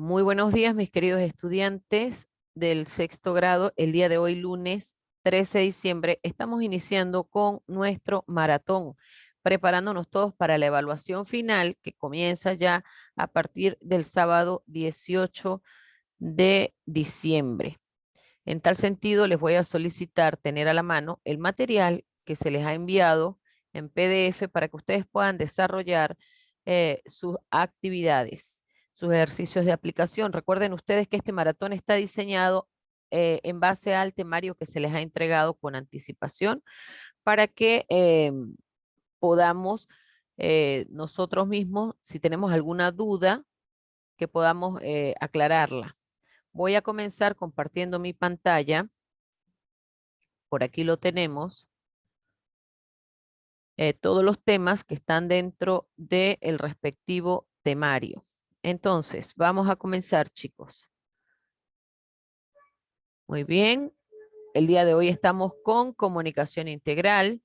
Muy buenos días, mis queridos estudiantes del sexto grado. El día de hoy, lunes 13 de diciembre, estamos iniciando con nuestro maratón, preparándonos todos para la evaluación final que comienza ya a partir del sábado 18 de diciembre. En tal sentido, les voy a solicitar tener a la mano el material que se les ha enviado en PDF para que ustedes puedan desarrollar sus actividades, sus ejercicios de aplicación. Recuerden ustedes que este maratón está diseñado en base al temario que se les ha entregado con anticipación para que podamos nosotros mismos, si tenemos alguna duda, que podamos aclararla. Voy a comenzar compartiendo mi pantalla. Por aquí lo tenemos. Todos los temas que están dentro del respectivo temario. Entonces, vamos a comenzar, chicos. Muy bien. El día de hoy estamos con comunicación integral.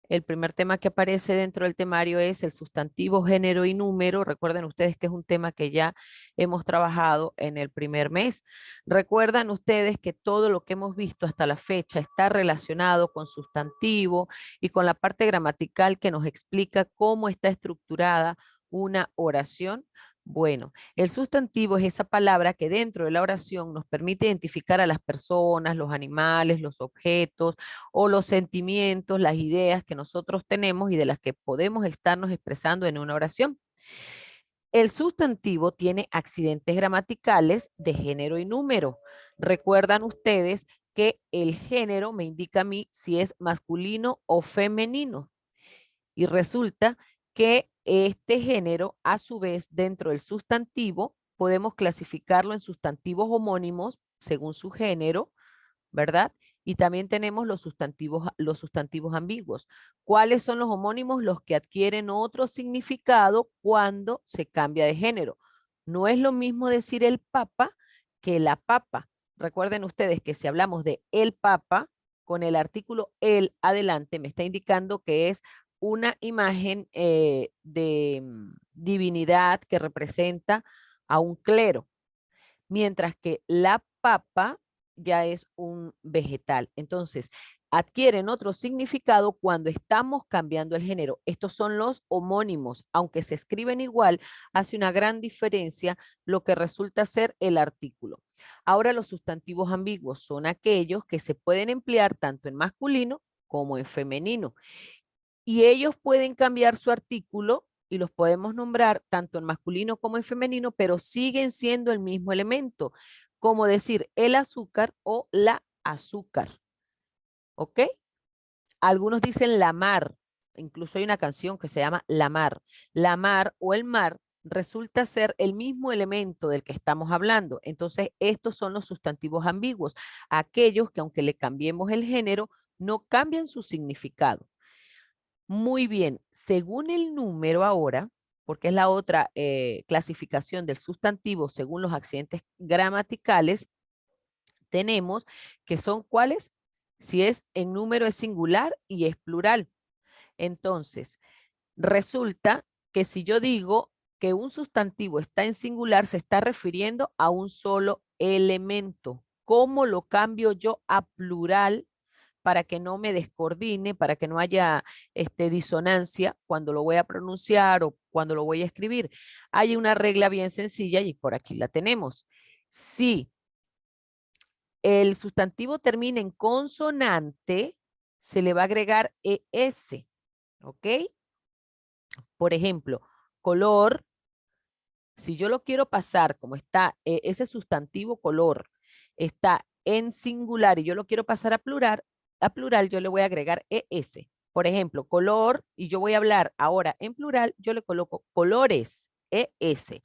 El primer tema que aparece dentro del temario es el sustantivo, género y número. Recuerden ustedes que es un tema que ya hemos trabajado en el primer mes. Recuerdan ustedes que todo lo que hemos visto hasta la fecha está relacionado con sustantivo y con la parte gramatical que nos explica cómo está estructurada una oración. Bueno, el sustantivo es esa palabra que dentro de la oración nos permite identificar a las personas, los animales, los objetos o los sentimientos, las ideas que nosotros tenemos y de las que podemos estarnos expresando en una oración. El sustantivo tiene accidentes gramaticales de género y número. Recuerdan ustedes que el género me indica a mí si es masculino o femenino. Y resulta que este género, a su vez, dentro del sustantivo, podemos clasificarlo en sustantivos homónimos según su género, ¿verdad? Y también tenemos los sustantivos ambiguos. ¿Cuáles son los homónimos? Los que adquieren otro significado cuando se cambia de género. No es lo mismo decir el papa que la papa. Recuerden ustedes que si hablamos de el papa, con el artículo el adelante, me está indicando que es una imagen de divinidad que representa a un clero, mientras que la papa ya es un vegetal. Entonces, adquieren otro significado cuando estamos cambiando el género. Estos son los homónimos. Aunque se escriben igual, hace una gran diferencia lo que resulta ser el artículo. Ahora, los sustantivos ambiguos son aquellos que se pueden emplear tanto en masculino como en femenino. Y ellos pueden cambiar su artículo y los podemos nombrar tanto en masculino como en femenino, pero siguen siendo el mismo elemento, como decir el azúcar o la azúcar. ¿Ok? Algunos dicen la mar, incluso hay una canción que se llama La mar. La mar o el mar resulta ser el mismo elemento del que estamos hablando. Entonces, estos son los sustantivos ambiguos, aquellos que aunque le cambiemos el género, no cambian su significado. Muy bien, según el número ahora, porque es la otra clasificación del sustantivo según los accidentes gramaticales, tenemos que son cuáles, si es en número es singular y es plural. Entonces, resulta que si yo digo que un sustantivo está en singular, se está refiriendo a un solo elemento. ¿Cómo lo cambio yo a plural para que no me descoordine, para que no haya disonancia cuando lo voy a pronunciar o cuando lo voy a escribir? Hay una regla bien sencilla y por aquí la tenemos. Si el sustantivo termina en consonante, se le va a agregar ES, ¿ok? Por ejemplo, color, si yo lo quiero pasar como está, ese sustantivo color está en singular y yo lo quiero pasar a plural yo le voy a agregar ES. Por ejemplo, color, y yo voy a hablar ahora en plural, yo le coloco colores, ES.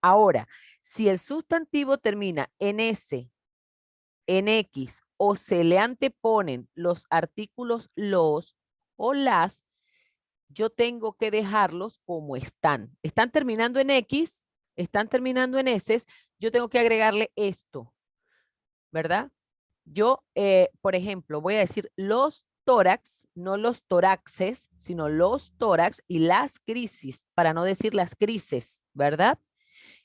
Ahora, si el sustantivo termina en S, en X o se le anteponen los artículos los o las, yo tengo que dejarlos como están. Están terminando en X, están terminando en S, yo tengo que agregarle esto, ¿verdad? Yo, por ejemplo, voy a decir los tórax, no los toraxes, sino los tórax y las crisis, para no decir las crisis, ¿verdad?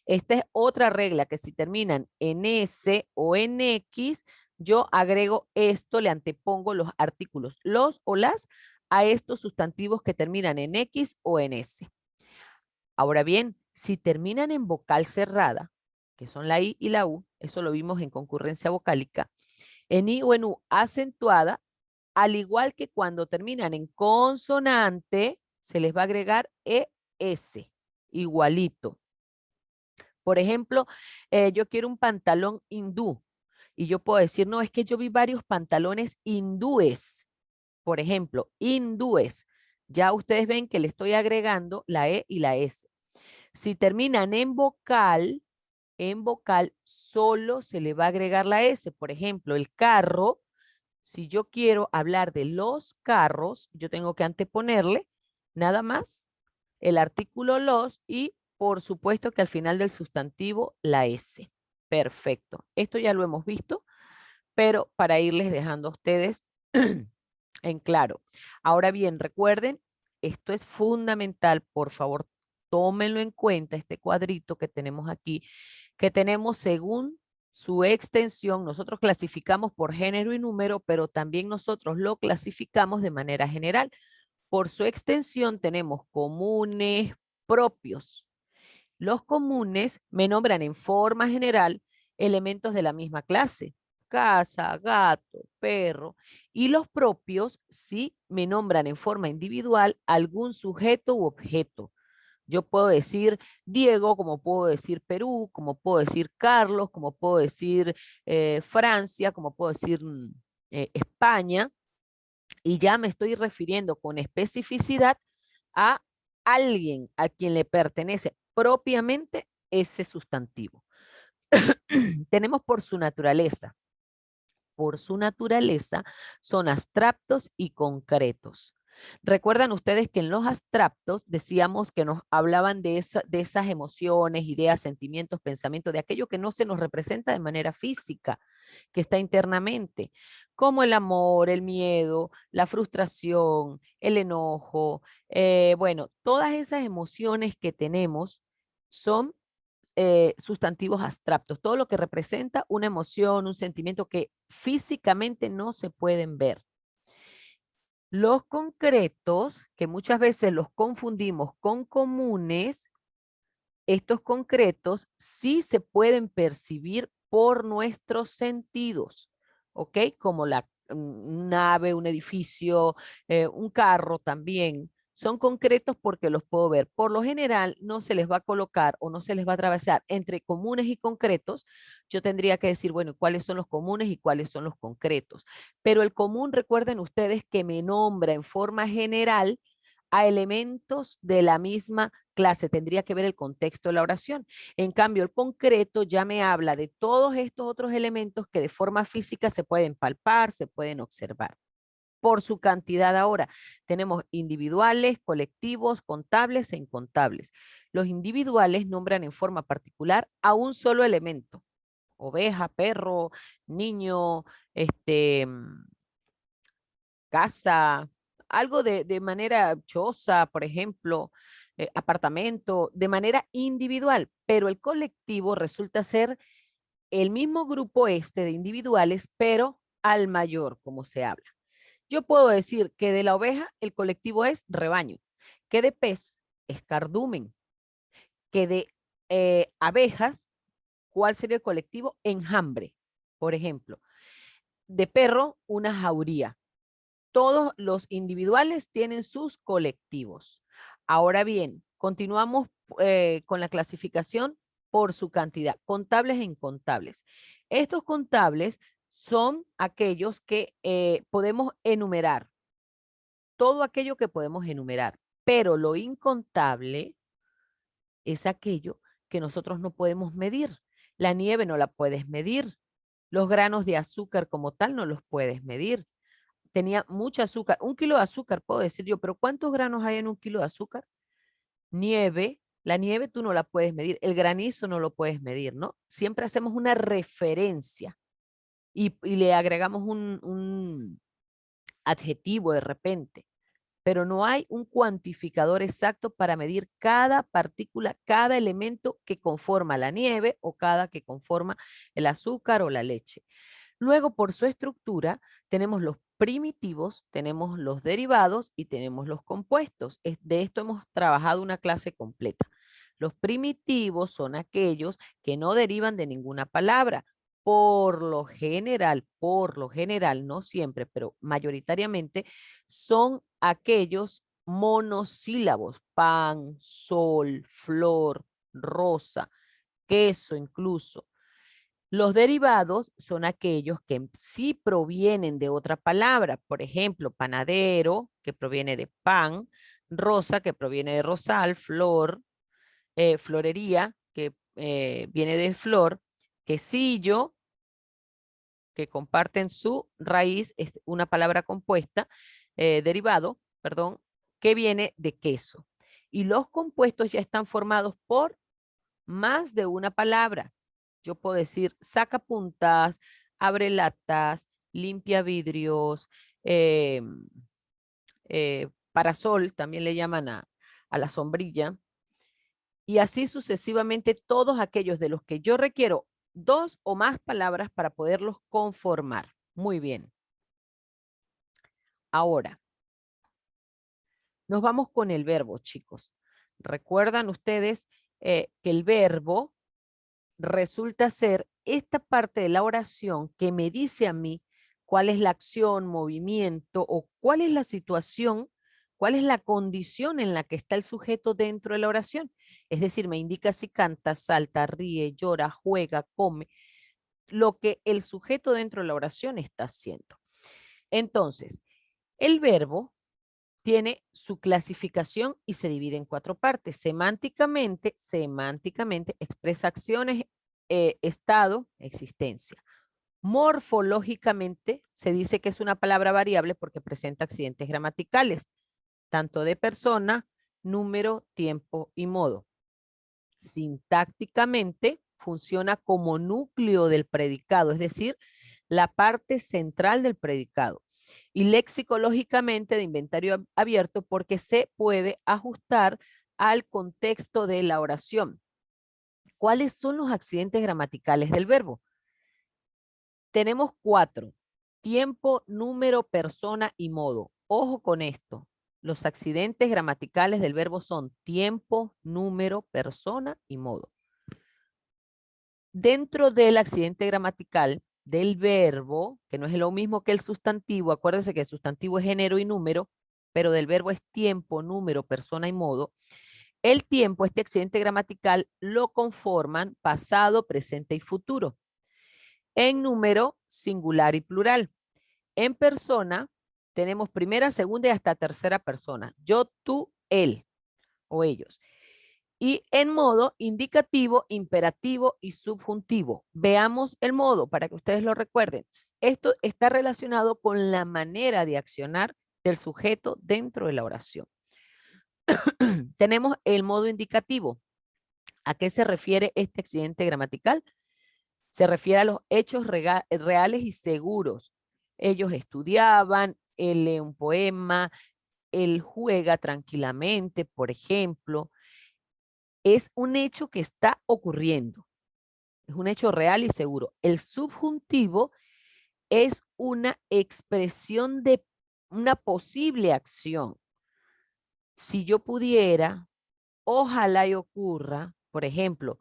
Esta es otra regla, que si terminan en S o en X, yo agrego esto, le antepongo los artículos, los o las, a estos sustantivos que terminan en X o en S. Ahora bien, si terminan en vocal cerrada, que son la I y la U, eso lo vimos en concurrencia vocálica, en I o en U acentuada, al igual que cuando terminan en consonante, se les va a agregar ES, igualito. Por ejemplo, yo quiero un pantalón hindú y yo puedo decir, no, es que yo vi varios pantalones hindúes. Por ejemplo, hindúes. Ya ustedes ven que le estoy agregando la E y la S. Si terminan en vocal solo se le va a agregar la S. Por ejemplo, el carro, si yo quiero hablar de los carros, yo tengo que anteponerle nada más el artículo los y por supuesto que al final del sustantivo la S. Perfecto. Esto ya lo hemos visto, pero para irles dejando a ustedes en claro. Ahora bien, recuerden, esto es fundamental, por favor, tómenlo en cuenta, este cuadrito que tenemos aquí, que tenemos según su extensión, nosotros clasificamos por género y número, pero también nosotros lo clasificamos de manera general. Por su extensión tenemos comunes, propios. Los comunes me nombran en forma general elementos de la misma clase, casa, gato, perro, y los propios sí me nombran en forma individual algún sujeto u objeto. Yo puedo decir Diego, como puedo decir Perú, como puedo decir Carlos, como puedo decir Francia, como puedo decir España, y ya me estoy refiriendo con especificidad a alguien a quien le pertenece propiamente ese sustantivo. Tenemos por su naturaleza. Por su naturaleza son abstractos y concretos. Recuerdan ustedes que en los abstractos decíamos que nos hablaban de esas emociones, ideas, sentimientos, pensamientos, de aquello que no se nos representa de manera física, que está internamente, como el amor, el miedo, la frustración, el enojo. Bueno, todas esas emociones que tenemos son sustantivos abstractos, todo lo que representa una emoción, un sentimiento que físicamente no se pueden ver. Los concretos, que muchas veces los confundimos con comunes, estos concretos sí se pueden percibir por nuestros sentidos, ¿ok? Como la nave, un edificio, un carro también. Son concretos porque los puedo ver. Por lo general, no se les va a colocar o no se les va a atravesar entre comunes y concretos. Yo tendría que decir, bueno, ¿cuáles son los comunes y cuáles son los concretos? Pero el común, recuerden ustedes que me nombra en forma general a elementos de la misma clase. Tendría que ver el contexto de la oración. En cambio, el concreto ya me habla de todos estos otros elementos que de forma física se pueden palpar, se pueden observar. Por su cantidad ahora, tenemos individuales, colectivos, contables e incontables. Los individuales nombran en forma particular a un solo elemento. Oveja, perro, niño, casa, algo de manera choza, por ejemplo, apartamento, de manera individual, pero el colectivo resulta ser el mismo grupo este de individuales, pero al mayor, como se habla. Yo puedo decir que de la oveja el colectivo es rebaño, que de pez es cardumen, que de abejas, ¿cuál sería el colectivo? Enjambre, por ejemplo. De perro, una jauría. Todos los individuales tienen sus colectivos. Ahora bien, continuamos con la clasificación por su cantidad, contables e incontables. Estos contables son aquellos que podemos enumerar, todo aquello que podemos enumerar, pero lo incontable es aquello que nosotros no podemos medir. La nieve no la puedes medir, los granos de azúcar como tal no los puedes medir, tenía mucha azúcar. Un kilo de azúcar, puedo decir yo, pero ¿cuántos granos hay en un kilo de azúcar? Nieve, la nieve tú no la puedes medir, el granizo no lo puedes medir, ¿no? Siempre hacemos una referencia y le agregamos un adjetivo de repente. pero no hay un cuantificador exacto para medir cada partícula, cada elemento que conforma la nieve o cada que conforma el azúcar o la leche. Luego, por su estructura, tenemos los primitivos, tenemos los derivados y tenemos los compuestos. De esto hemos trabajado una clase completa. Los primitivos son aquellos que no derivan de ninguna palabra. Por lo general, no siempre, pero mayoritariamente, son aquellos monosílabos, pan, sol, flor, rosa, queso incluso. Los derivados son aquellos que sí provienen de otra palabra, por ejemplo, panadero, que proviene de pan, rosa, que proviene de rosal, flor, florería, que viene de flor, quesillo, que comparten su raíz, es una palabra compuesta, derivado, perdón, que viene de queso. Y los compuestos ya están formados por más de una palabra. Yo puedo decir saca puntas, abre latas, limpia vidrios, eh, parasol, también le llaman a la sombrilla, y así sucesivamente todos aquellos de los que yo requiero dos o más palabras para poderlos conformar. Muy bien. Ahora, nos vamos con el verbo, chicos. ¿Recuerdan ustedes que el verbo resulta ser esta parte de la oración que me dice a mí cuál es la acción, movimiento o cuál es la situación, cuál es la condición en la que está el sujeto dentro de la oración? Es decir, me indica si canta, salta, ríe, llora, juega, come, lo que el sujeto dentro de la oración está haciendo. Entonces, el verbo tiene su clasificación y se divide en cuatro partes. Semánticamente expresa acciones, estado, existencia. Morfológicamente se dice que es una palabra variable porque presenta accidentes gramaticales, tanto de persona, número, tiempo y modo. Sintácticamente funciona como núcleo del predicado, es decir, la parte central del predicado. Y lexicológicamente de inventario abierto porque se puede ajustar al contexto de la oración. ¿Cuáles son los accidentes gramaticales del verbo? Tenemos cuatro: tiempo, número, persona y modo. Ojo con esto. Los accidentes gramaticales del verbo son tiempo, número, persona y modo. Dentro del accidente gramatical del verbo, que no es lo mismo que el sustantivo, acuérdense que el sustantivo es género y número, pero del verbo es tiempo, número, persona y modo. El tiempo, este accidente gramatical, lo conforman pasado, presente y futuro. En número, singular y plural. En persona, tenemos primera, segunda y hasta tercera persona. Yo, tú, él o ellos. Y en modo indicativo, imperativo y subjuntivo. Veamos el modo para que ustedes lo recuerden. Esto está relacionado con la manera de accionar del sujeto dentro de la oración. Tenemos el modo indicativo. ¿A qué se refiere este accidente gramatical? Se refiere a los hechos reales y seguros. Ellos estudiaban, él lee un poema, él juega tranquilamente, por ejemplo. Es un hecho que está ocurriendo. Es un hecho real y seguro. El subjuntivo es una expresión de una posible acción. Si yo pudiera, ojalá y ocurra, por ejemplo,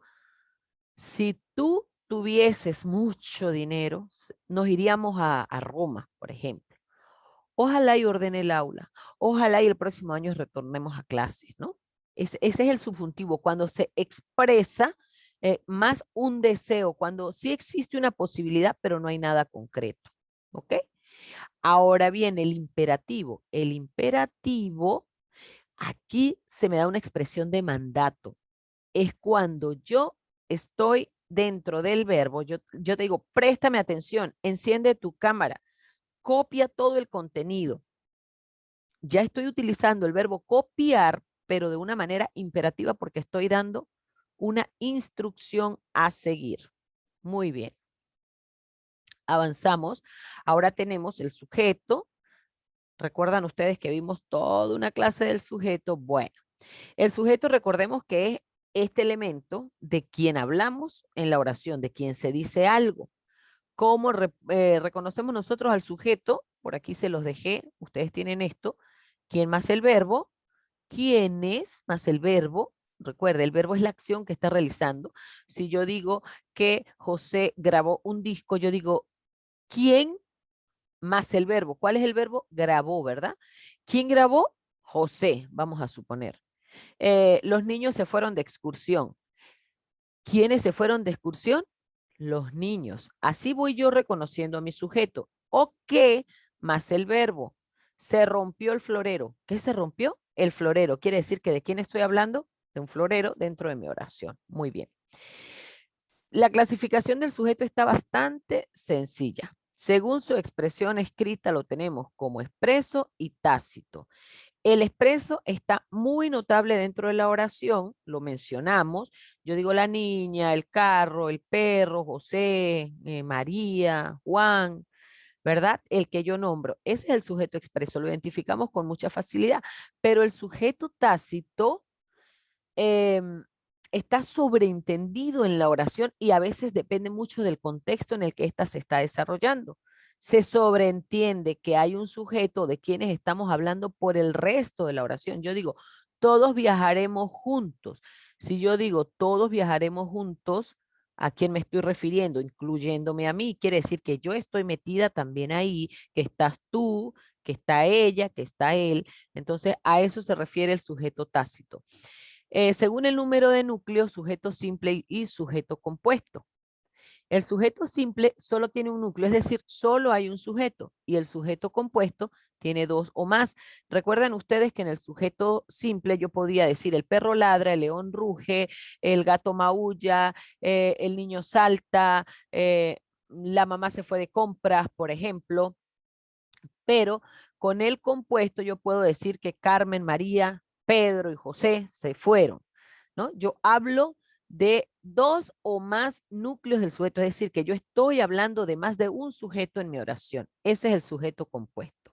si tú tuvieses mucho dinero, nos iríamos a Roma, por ejemplo. Ojalá y ordene el aula. Ojalá y el próximo año retornemos a clases, ¿no? Ese es el subjuntivo, cuando se expresa más un deseo, cuando sí existe una posibilidad, pero no hay nada concreto. ¿Ok? Ahora viene el imperativo. El imperativo, aquí se me da una expresión de mandato. Es cuando yo estoy dentro del verbo, yo te digo, préstame atención, enciende tu cámara, copia todo el contenido. Ya estoy utilizando el verbo copiar, pero de una manera imperativa porque estoy dando una instrucción a seguir. Muy bien. Avanzamos. Ahora tenemos el sujeto. ¿Recuerdan ustedes que vimos toda una clase del sujeto? Bueno, el sujeto recordemos que es este elemento de quien hablamos en la oración, de quien se dice algo. ¿Cómo reconocemos nosotros al sujeto? Por aquí se los dejé, ustedes tienen esto. ¿Quién más el verbo? ¿Quién es más el verbo? Recuerde, el verbo es la acción que está realizando. Si yo digo que José grabó un disco, yo digo, ¿quién más el verbo? ¿Cuál es el verbo? Grabó, ¿verdad? ¿Quién grabó? José, vamos a suponer. Los niños se fueron de excursión. ¿Quiénes se fueron de excursión? Los niños. Así voy yo reconociendo a mi sujeto. ¿O qué más el verbo? Se rompió el florero. ¿Qué se rompió? El florero. Quiere decir que ¿de quién estoy hablando? De un florero dentro de mi oración. Muy bien. La clasificación del sujeto está bastante sencilla. Según su expresión escrita lo tenemos como expreso y tácito. El expreso está muy notable dentro de la oración, lo mencionamos. Yo digo la niña, el carro, el perro, José, María, Juan, ¿verdad? El que yo nombro. Ese es el sujeto expreso, lo identificamos con mucha facilidad. Pero el sujeto tácito em, está sobreentendido en la oración y a veces depende mucho del contexto en el que ésta se está desarrollando. Se sobreentiende que hay un sujeto de quienes estamos hablando por el resto de la oración. Yo digo, todos viajaremos juntos. Si yo digo, todos viajaremos juntos, ¿a quién me estoy refiriendo? Incluyéndome a mí. Quiere decir que yo estoy metida también ahí, que estás tú, que está ella, que está él. Entonces, a eso se refiere el sujeto tácito. Según el número de núcleos, sujeto simple y sujeto compuesto. El sujeto simple solo tiene un núcleo, es decir, solo hay un sujeto, y el sujeto compuesto tiene dos o más. Recuerden ustedes que en el sujeto simple yo podía decir el perro ladra, el león ruge, el gato maulla, el niño salta, la mamá se fue de compras, por ejemplo, pero con el compuesto yo puedo decir que Carmen, María, Pedro y José se fueron, ¿no? Yo hablo de dos o más núcleos del sujeto, es decir, que yo estoy hablando de más de un sujeto en mi oración. Ese es el sujeto compuesto.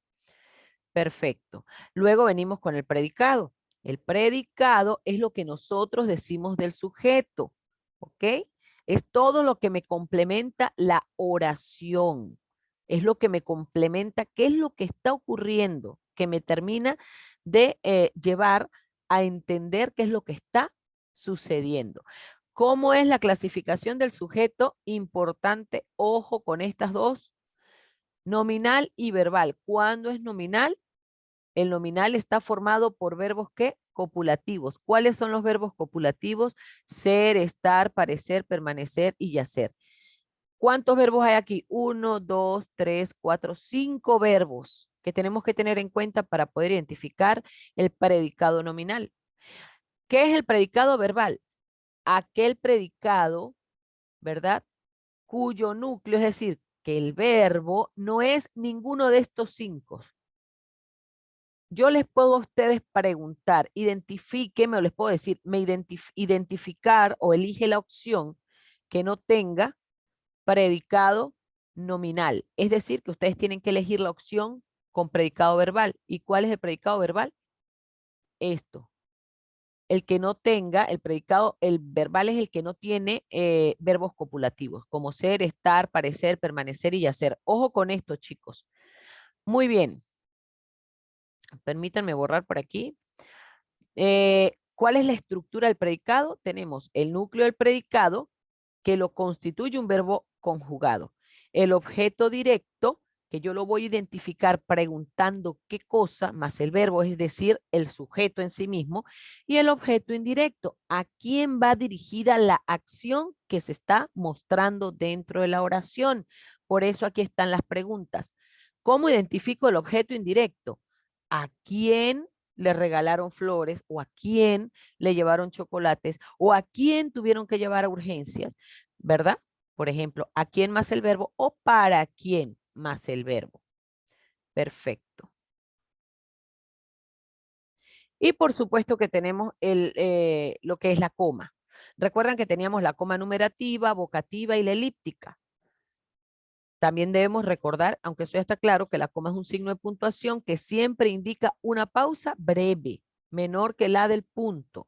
Perfecto. Luego venimos con el predicado. El predicado es lo que nosotros decimos del sujeto, ¿ok? Es todo lo que me complementa la oración. Es lo que me complementa qué es lo que está ocurriendo, que me termina de llevar a entender qué es lo que está sucediendo. ¿Cómo es la clasificación del sujeto? Importante, ojo con estas dos. Nominal y verbal. ¿Cuándo es nominal? El nominal está formado por verbos ¿qué? Copulativos. ¿Cuáles son los verbos copulativos? Ser, estar, parecer, permanecer y yacer. ¿Cuántos verbos hay aquí? 1, 2, 3, 4, 5 verbos que tenemos que tener en cuenta para poder identificar el predicado nominal. ¿Qué es el predicado verbal? Aquel predicado, ¿verdad? Cuyo núcleo, es decir, que el verbo no es ninguno de estos cinco. Yo les puedo a ustedes preguntar, identifíqueme o les puedo decir, identificar o elige la opción que no tenga predicado nominal. Es decir, que ustedes tienen que elegir la opción con predicado verbal. ¿Y cuál es el predicado verbal? Esto. El que no tenga, el predicado, el verbal es el que no tiene verbos copulativos, como ser, estar, parecer, permanecer y hacer. Ojo con esto, chicos. Muy bien. Permítanme borrar por aquí. ¿Cuál es la estructura del predicado? Tenemos el núcleo del predicado, que lo constituye un verbo conjugado. El objeto directo, que yo lo voy a identificar preguntando qué cosa, más el verbo, es decir, el sujeto en sí mismo. Y el objeto indirecto, ¿a quién va dirigida la acción que se está mostrando dentro de la oración? Por eso aquí están las preguntas. ¿Cómo identifico el objeto indirecto? ¿A quién le regalaron flores o a quién le llevaron chocolates o a quién tuvieron que llevar a urgencias, ¿verdad? Por ejemplo, ¿a quién más el verbo o para quién más el verbo? Perfecto. Y por supuesto que tenemos lo que es la coma. Recuerdan que teníamos la coma numerativa, vocativa y la elíptica. También debemos recordar, aunque eso ya está claro, que la coma es un signo de puntuación que siempre indica una pausa breve, menor que la del punto.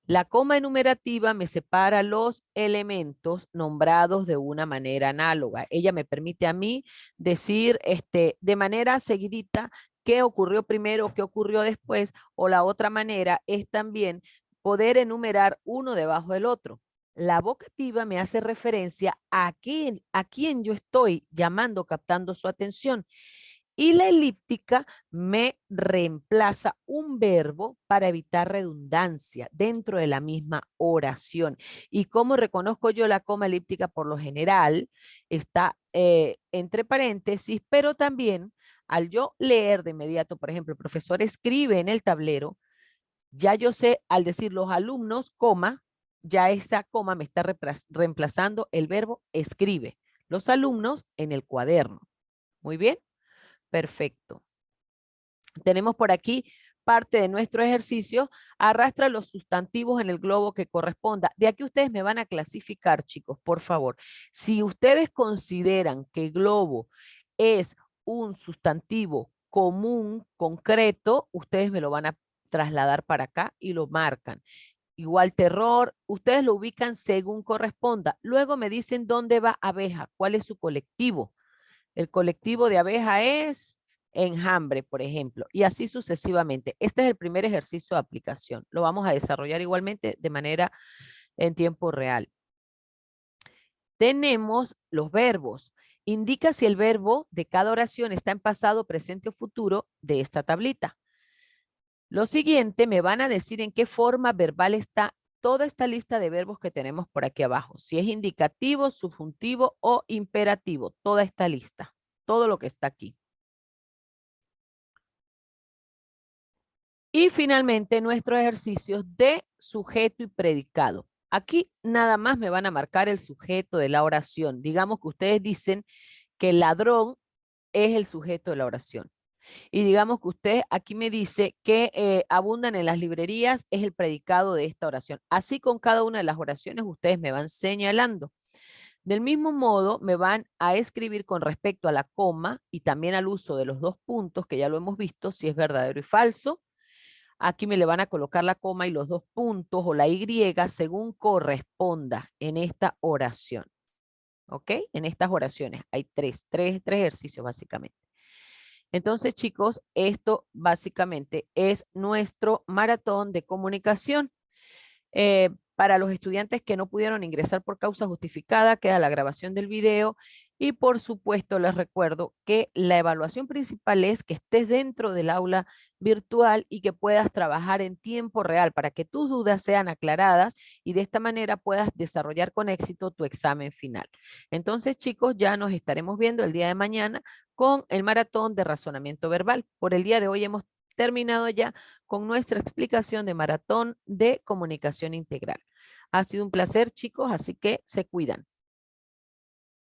La coma enumerativa me separa los elementos nombrados de una manera análoga. Ella me permite a mí decir de manera seguidita qué ocurrió primero, qué ocurrió después, o la otra manera es también poder enumerar uno debajo del otro. La vocativa me hace referencia a quién yo estoy llamando, captando su atención. Y la elíptica me reemplaza un verbo para evitar redundancia dentro de la misma oración. ¿Y cómo reconozco yo la coma elíptica? Por lo general está entre paréntesis, pero también al yo leer de inmediato, por ejemplo, el profesor escribe en el tablero, ya yo sé al decir los alumnos, coma, ya esta coma me está reemplazando el verbo escribe. Los alumnos en el cuaderno. Muy bien. Perfecto. Tenemos por aquí parte de nuestro ejercicio. Arrastra los sustantivos en el globo que corresponda. De aquí ustedes me van a clasificar, chicos, por favor. Si ustedes consideran que globo es un sustantivo común, concreto, ustedes me lo van a trasladar para acá y lo marcan. Igual terror, ustedes lo ubican según corresponda. Luego me dicen dónde va abeja, cuál es su colectivo. El colectivo de abeja es enjambre, por ejemplo, y así sucesivamente. Este es el primer ejercicio de aplicación. Lo vamos a desarrollar igualmente de manera en tiempo real. Tenemos los verbos. Indica si el verbo de cada oración está en pasado, presente o futuro de esta tablita. Lo siguiente, me van a decir en qué forma verbal está toda esta lista de verbos que tenemos por aquí abajo. Si es indicativo, subjuntivo o imperativo. Toda esta lista. Todo lo que está aquí. Y finalmente, nuestros ejercicios de sujeto y predicado. Aquí nada más me van a marcar el sujeto de la oración. Digamos que ustedes dicen que el ladrón es el sujeto de la oración. Y digamos que usted aquí me dice que abundan en las librerías es el predicado de esta oración. Así con cada una de las oraciones ustedes me van señalando. Del mismo modo, me van a escribir con respecto a la coma y también al uso de los dos puntos, que ya lo hemos visto, si es verdadero y falso. Aquí me le van a colocar la coma y los dos puntos o la Y según corresponda en esta oración. ¿Ok? En estas oraciones hay tres ejercicios básicamente. Entonces, chicos, esto básicamente es nuestro maratón de comunicación. Para los estudiantes que no pudieron ingresar por causa justificada, queda la grabación del video y por supuesto les recuerdo que la evaluación principal es que estés dentro del aula virtual y que puedas trabajar en tiempo real para que tus dudas sean aclaradas y de esta manera puedas desarrollar con éxito tu examen final. Entonces, chicos, ya nos estaremos viendo el día de mañana con el maratón de razonamiento verbal. Por el día de hoy hemos terminado ya con nuestra explicación de maratón de comunicación integral. Ha sido un placer, chicos, así que se cuidan.